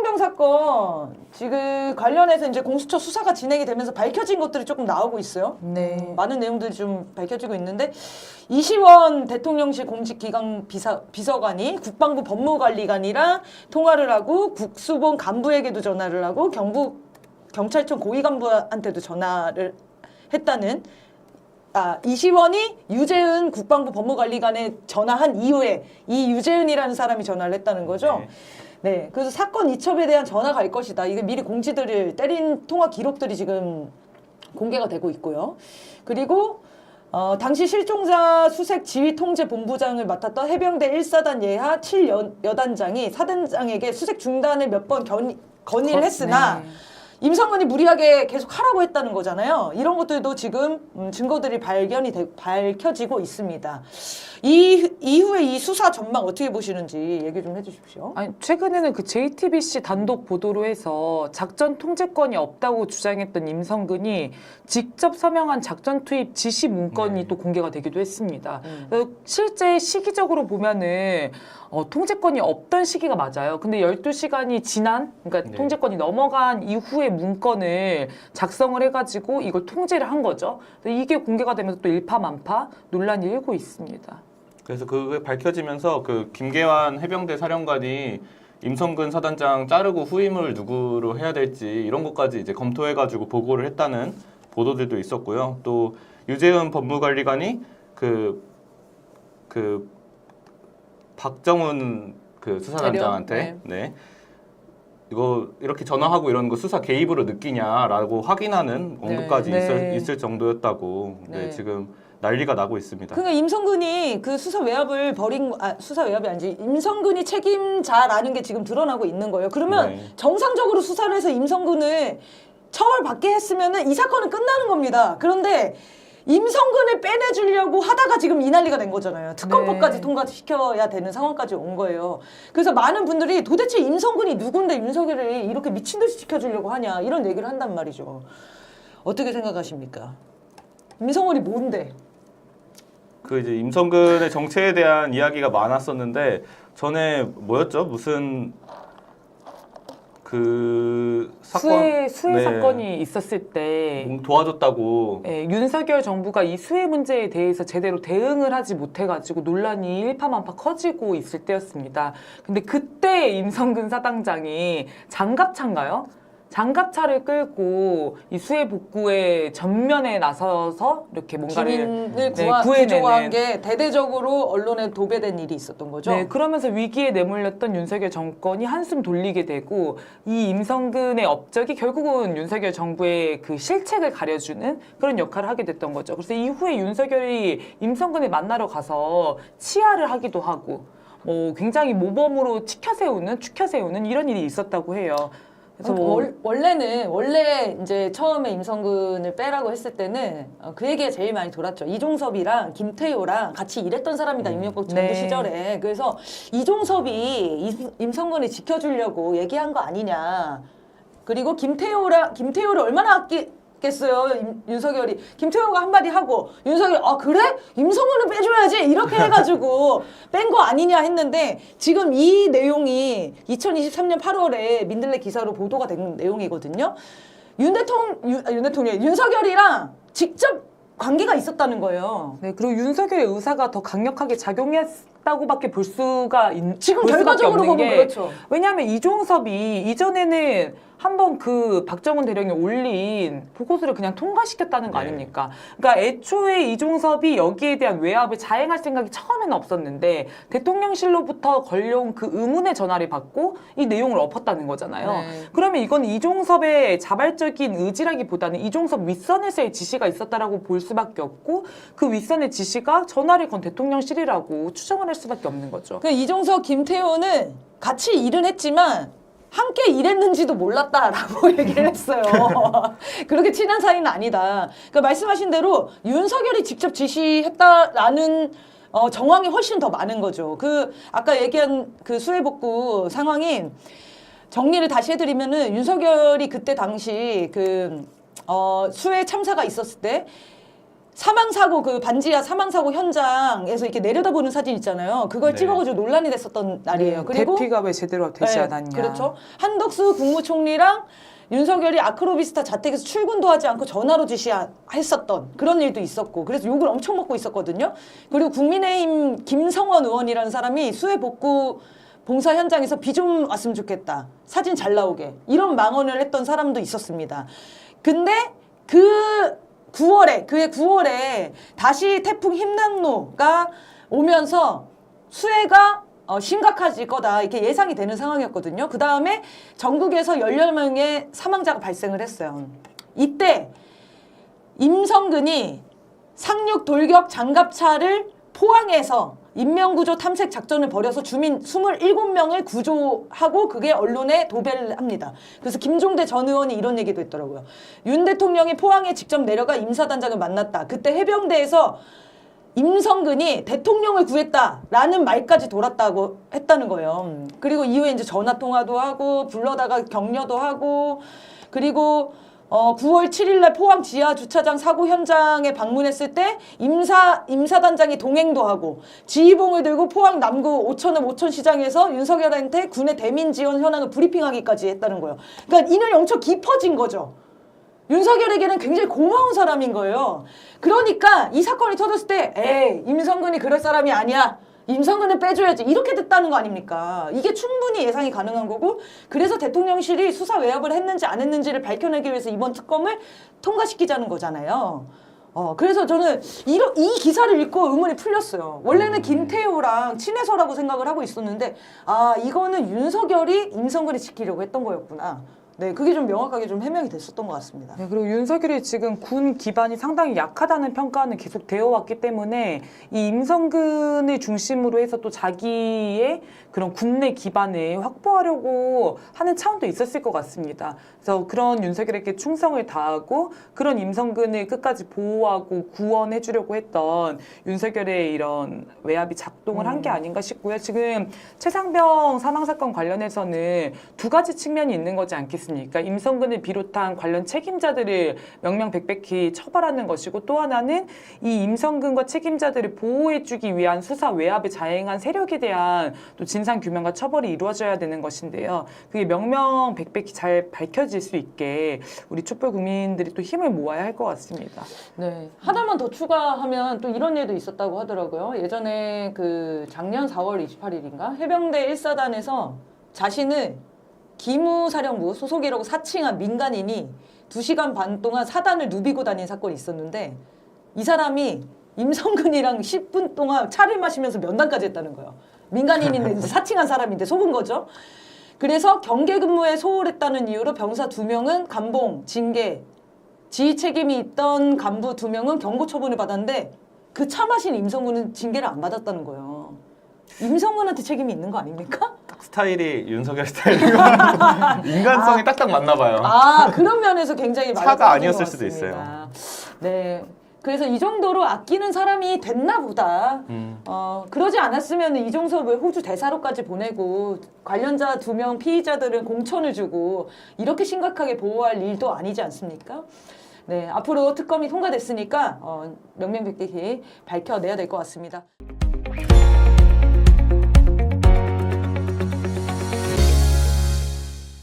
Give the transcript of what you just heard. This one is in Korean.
대통령 사건 지금 관련해서 이제 공수처 수사가 진행이 되면서 밝혀진 것들이 조금 나오고 있어요. 네. 많은 내용들이 좀 밝혀지고 있는데 이시원 대통령실 공직기강 비서관이 국방부 법무관리관이랑 통화를 하고 국수본 간부에게도 전화를 하고 경찰청 고위 간부한테도 전화를 했다는 이시원이 유재은 국방부 법무관리관에 전화한 이후에 이 유재은이라는 사람이 전화를 했다는 거죠. 네. 그래서 사건 이첩에 대한 전화가 갈 것이다. 이게 미리 공지들을 때린 통화 기록들이 지금 공개가 되고 있고요. 그리고 당시 실종자 수색 지휘 통제 본부장을 맡았던 해병대 1사단 예하 7여단장이 사단장에게 수색 중단을 몇 번 건의를 했으나 임성근이 무리하게 계속 하라고 했다는 거잖아요. 이런 것들도 지금 증거들이 밝혀지고 있습니다. 이후에 이 수사 전망 어떻게 보시는지 얘기 좀 해주십시오. 아니, 최근에는 그 JTBC 단독 보도로 해서 작전 통제권이 없다고 주장했던 임성근이 직접 서명한 작전 투입 지시 문건이 또 공개가 되기도 했습니다. 실제 시기적으로 보면은 통제권이 없던 시기가 맞아요. 근데 12시간이 지난, 그러니까 통제권이 넘어간 이후에 문건을 작성을 해가지고 이걸 통제를 한 거죠. 이게 공개가 되면서 또 일파만파 논란이 일고 있습니다. 그래서 그게 밝혀지면서 그 김계환 해병대 사령관이 임성근 사단장 자르고 후임을 누구로 해야 될지 이런 것까지 이제 검토해가지고 보고를 했다는 보도들도 있었고요. 또 유재은 법무관리관이 그 박정훈 그 수사단장한테 이거 이렇게 전화하고 이런 거 수사 개입으로 느끼냐라고 확인하는 언급까지 있을 정도였다고 지금 난리가 나고 있습니다. 그러니까 임성근이 그 수사 외압을 수사 외압이 아니지 임성근이 책임자라는 게 지금 드러나고 있는 거예요. 그러면 정상적으로 수사를 해서 임성근을 처벌받게 했으면은 이 사건은 끝나는 겁니다. 그런데 임성근을 빼내주려고 하다가 지금 이 난리가 된 거잖아요. 특검법까지 통과시켜야 되는 상황까지 온 거예요. 그래서 많은 분들이 도대체 임성근이 누군데 윤석열을 이렇게 미친 듯이 지켜주려고 하냐 이런 얘기를 한단 말이죠. 어떻게 생각하십니까? 임성근이 뭔데? 그 이제 임성근의 정체에 대한 이야기가 많았었는데 전에 뭐였죠? 무슨 그 사건 수해 사건이 있었을 때 도와줬다고 윤석열 정부가 이 수해 문제에 대해서 제대로 대응을 하지 못해가지고 논란이 일파만파 커지고 있을 때였습니다. 근데 그때 임성근 사단장이 장갑차인가요? 장갑차를 끌고 이 수해 복구에 전면에 나서서 이렇게 뭔가를 기민을 구조한 게 대대적으로 언론에 도배된 일이 있었던 거죠. 네, 그러면서 위기에 내몰렸던 윤석열 정권이 한숨 돌리게 되고 이 임성근의 업적이 결국은 윤석열 정부의 그 실책을 가려주는 그런 역할을 하게 됐던 거죠. 그래서 이후에 윤석열이 임성근을 만나러 가서 치하를 하기도 하고 굉장히 모범으로 추켜 세우는 이런 일이 있었다고 해요. 그래서 원래 이제 처음에 임성근을 빼라고 했을 때는 그 얘기가 제일 많이 돌았죠. 이종섭이랑 김태효랑 같이 일했던 사람이다 이명박 정부 시절에. 그래서 이종섭이 임성근을 지켜주려고 얘기한 거 아니냐. 그리고 김태효를 얼마나 아끼겠어요 윤석열이. 김태효가 한마디 하고 윤석열이 그래? 임성근을 빼줘야지 이렇게 해가지고 뺀 거 아니냐 했는데 지금 이 내용이 2023년 8월에 민들레 기사로 보도가 된 내용이거든요. 윤석열이랑 직접 관계가 있었다는 거예요. 네, 그리고 윤석열의 의사가 더 강력하게 작용했다고밖에 볼 수가 지금 결과적으로 보면 그렇죠. 왜냐하면 이종섭이 이전에는 한번 그 박정훈 대령이 올린 보고서를 그냥 통과시켰다는 거 아닙니까? 그러니까 애초에 이종섭이 여기에 대한 외압을 자행할 생각이 처음에는 없었는데 대통령실로부터 걸려온 그 의문의 전화를 받고 이 내용을 엎었다는 거잖아요. 그러면 이건 이종섭의 자발적인 의지라기보다는 이종섭 윗선에서의 지시가 있었다라고 볼 수밖에 없고 그 윗선의 지시가 전화를 건 대통령실이라고 추정을 할 수밖에 없는 거죠. 그러니까 이종섭, 김태효는 같이 일은 했지만 함께 일했는지도 몰랐다라고 얘기를 했어요. 그렇게 친한 사이는 아니다. 그러니까 말씀하신 대로 윤석열이 직접 지시했다라는 정황이 훨씬 더 많은 거죠. 그 아까 얘기한 그 수해 복구 상황이 정리를 다시 해드리면은 윤석열이 그때 당시 그 수해 참사가 있었을 때 사망사고 그 반지하 사망사고 현장에서 이렇게 내려다보는 사진 있잖아요. 그걸 네. 찍어가지고 논란이 됐었던 날이에요. 그리고 대피가 왜 제대로 되지 않았냐. 그렇죠. 한덕수 국무총리랑 윤석열이 아크로비스타 자택에서 출근도 하지 않고 전화로 지시했었던 그런 일도 있었고 그래서 욕을 엄청 먹고 있었거든요. 그리고 국민의힘 김성원 의원이라는 사람이 수해 복구 봉사 현장에서 비 좀 왔으면 좋겠다. 사진 잘 나오게. 이런 망언을 했던 사람도 있었습니다. 근데 그해 9월에 다시 태풍 힘난로가 오면서 수해가 심각해질 거다 이렇게 예상이 되는 상황이었거든요. 그 다음에 전국에서 18명의 사망자가 발생을 했어요. 이때 임성근이 상륙 돌격 장갑차를 포항에서 인명구조 탐색 작전을 벌여서 주민 27명을 구조하고 그게 언론에 도배를 합니다. 그래서 김종대 전 의원이 이런 얘기도 했더라고요. 윤 대통령이 포항에 직접 내려가 임사단장을 만났다. 그때 해병대에서 임성근이 대통령을 구했다라는 말까지 돌았다고 했다는 거예요. 그리고 이후에 이제 전화 통화도 하고 불러다가 격려도 하고 그리고 9월 7일 날 포항 지하 주차장 사고 현장에 방문했을 때 임사단장이 동행도 하고 지휘봉을 들고 포항 남구 오천 시장에서 윤석열한테 군의 대민 지원 현황을 브리핑하기까지 했다는 거예요. 그러니까 인연이 엄청 깊어진 거죠. 윤석열에게는 굉장히 고마운 사람인 거예요. 그러니까 이 사건이 터졌을 때 에이 임성근이 그럴 사람이 아니야. 임성근은 빼줘야지. 이렇게 됐다는 거 아닙니까? 이게 충분히 예상이 가능한 거고 그래서 대통령실이 수사 외압을 했는지 안 했는지를 밝혀내기 위해서 이번 특검을 통과시키자는 거잖아요. 그래서 저는 이 기사를 읽고 의문이 풀렸어요. 원래는 김태호랑 친해서라고 생각을 하고 있었는데 아 이거는 윤석열이 임성근을 지키려고 했던 거였구나. 네, 그게 좀 명확하게 좀 해명이 됐었던 것 같습니다. 네, 그리고 윤석열이 지금 군 기반이 상당히 약하다는 평가는 계속 되어 왔기 때문에 이 임성근을 중심으로 해서 또 자기의 그런 군내 기반을 확보하려고 하는 차원도 있었을 것 같습니다. 그래서 그런 윤석열에게 충성을 다하고 그런 임성근을 끝까지 보호하고 구원해 주려고 했던 윤석열의 이런 외압이 작동을 한 게 아닌가 싶고요. 지금 최상병 사망사건 관련해서는 두 가지 측면이 있는 거지 않겠습니까? 임성근을 비롯한 관련 책임자들을 명명백백히 처벌하는 것이고 또 하나는 이 임성근과 책임자들을 보호해주기 위한 수사 외압을 자행한 세력에 대한 또 진상규명과 처벌이 이루어져야 되는 것인데요. 그게 명명백백히 잘 밝혀질 수 있게 우리 촛불 국민들이 또 힘을 모아야 할 것 같습니다. 네. 하나만 더 추가하면 또 이런 일도 있었다고 하더라고요. 예전에 그 작년 4월 28일인가 해병대 1사단에서 자신을 기무사령부 소속이라고 사칭한 민간인이 2시간 반 동안 사단을 누비고 다닌 사건이 있었는데 이 사람이 임성근이랑 10분 동안 차를 마시면서 면담까지 했다는 거예요. 민간인인데 사칭한 사람인데 속은 거죠. 그래서 경계 근무에 소홀했다는 이유로 병사 2명은 감봉, 징계, 지휘 책임이 있던 간부 2명은 경고 처분을 받았는데 그 차 마신 임성근은 징계를 안 받았다는 거예요. 임성근한테 책임이 있는 거 아닙니까? 딱 스타일이 윤석열 스타일이고 인간성이 딱딱 맞나 봐요. 그런 면에서 굉장히 많이 차가 떨어진 아니었을 것 수도 같습니다. 네. 그래서 이 정도로 아끼는 사람이 됐나 보다. 그러지 않았으면 이종섭을 호주 대사로까지 보내고 관련자 2명 피의자들은 공천을 주고 이렇게 심각하게 보호할 일도 아니지 않습니까? 네, 앞으로 특검이 통과됐으니까 명명백백히 밝혀내야 될 것 같습니다.